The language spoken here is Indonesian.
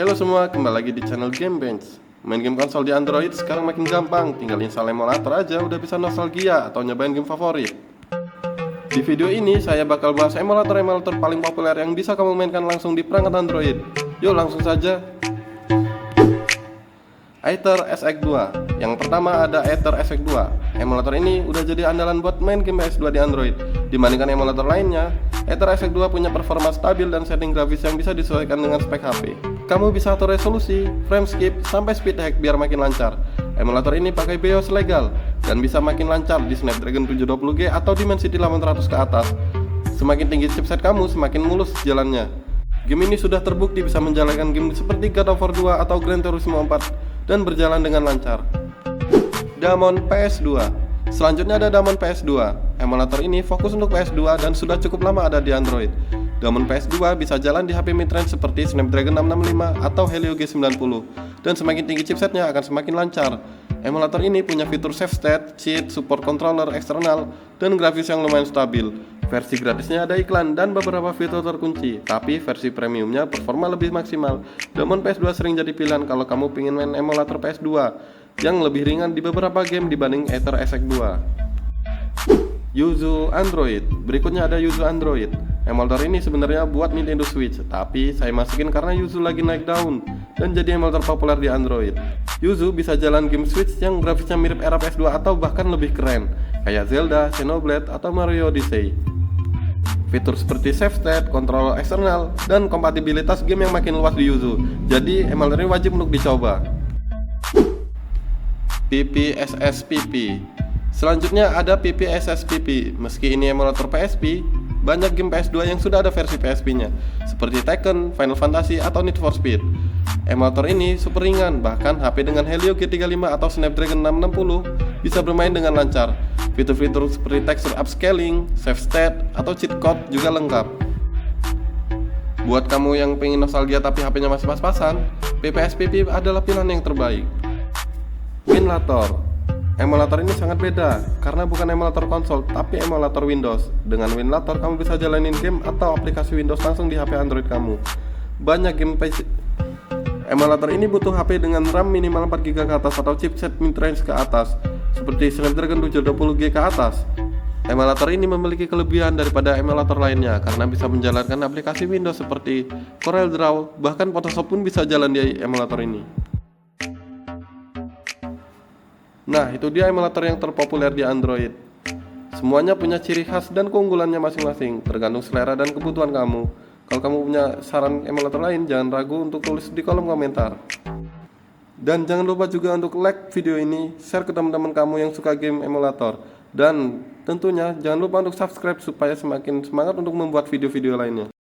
Halo semua, kembali lagi di channel Gamebench. Main game konsol di Android sekarang makin gampang, tinggal install emulator aja udah bisa nostalgia atau nyobain game favorit. Di video ini saya bakal bahas emulator-emulator paling populer yang bisa kamu mainkan langsung di perangkat Android. Yuk langsung saja. Aether SX2. Yang pertama ada Aether SX2. Emulator ini udah jadi andalan buat main game PS2 di Android. Dibandingkan emulator lainnya, Aether SX2 punya performa stabil dan setting grafis yang bisa disesuaikan dengan spek HP. Kamu bisa atur resolusi, frame skip, sampai speed hack biar makin lancar. Emulator ini pakai BIOS legal dan bisa makin lancar di Snapdragon 720G atau Dimensity 800 ke atas. Semakin tinggi chipset kamu, semakin mulus jalannya. Game ini sudah terbukti bisa menjalankan game seperti God of War 2 atau Gran Turismo 4 dan berjalan dengan lancar. Damon PS2. Selanjutnya ada Damon PS2. Emulator ini fokus untuk PS2 dan sudah cukup lama ada di Android. Damon PS2 bisa jalan di HP mid-range seperti Snapdragon 665 atau Helio G90, dan semakin tinggi chipsetnya akan semakin lancar. Emulator ini punya fitur save state, cheat, support controller eksternal, dan grafis yang lumayan stabil. Versi gratisnya ada iklan dan beberapa fitur terkunci, tapi versi premiumnya performa lebih maksimal. Damon PS2 sering jadi pilihan kalau kamu ingin main emulator PS2 yang lebih ringan di beberapa game dibanding Aether SX2. Yuzu Android. Berikutnya ada Yuzu Android. Emulator ini sebenarnya buat Nintendo Switch, tapi saya masukin karena Yuzu lagi naik daun dan jadi emulator populer di Android. Yuzu bisa jalan game Switch yang grafisnya mirip era PS2 atau bahkan lebih keren, kayak Zelda, Xenoblade, atau Mario Odyssey. Fitur seperti save state, kontrol eksternal, dan kompatibilitas game yang makin luas di Yuzu. Jadi emulator ini wajib untuk dicoba. PPSSPP. Selanjutnya ada PPSSPP. Meski ini emulator PSP, banyak game PS2 yang sudah ada versi PSP-nya, seperti Tekken, Final Fantasy, atau Need for Speed. Emulator ini super ringan, bahkan HP dengan Helio G35 atau Snapdragon 660 bisa bermain dengan lancar. Fitur-fitur seperti texture upscaling, save state, atau cheat code juga lengkap. Buat kamu yang pengen nostalgia tapi HP-nya masih pas-pasan, PPSPP adalah pilihan yang terbaik. WinLator. Emulator ini sangat beda karena bukan emulator konsol tapi emulator Windows. Dengan WinLator kamu bisa jalanin game atau aplikasi Windows langsung di HP Android kamu. Banyak game PC. Emulator ini butuh HP dengan RAM minimal 4GB ke atas atau chipset mid-range ke atas, seperti Snapdragon 720G ke atas. Emulator ini memiliki kelebihan daripada emulator lainnya karena bisa menjalankan aplikasi Windows seperti CorelDRAW, bahkan Photoshop pun bisa jalan di emulator ini. Nah, itu dia emulator yang terpopuler di Android. Semuanya punya ciri khas dan keunggulannya masing-masing, tergantung selera dan kebutuhan kamu. Kalau kamu punya saran emulator lain, jangan ragu untuk tulis di kolom komentar. Dan jangan lupa juga untuk like video ini, share ke teman-teman kamu yang suka game emulator. Dan tentunya jangan lupa untuk subscribe supaya semakin semangat untuk membuat video-video lainnya.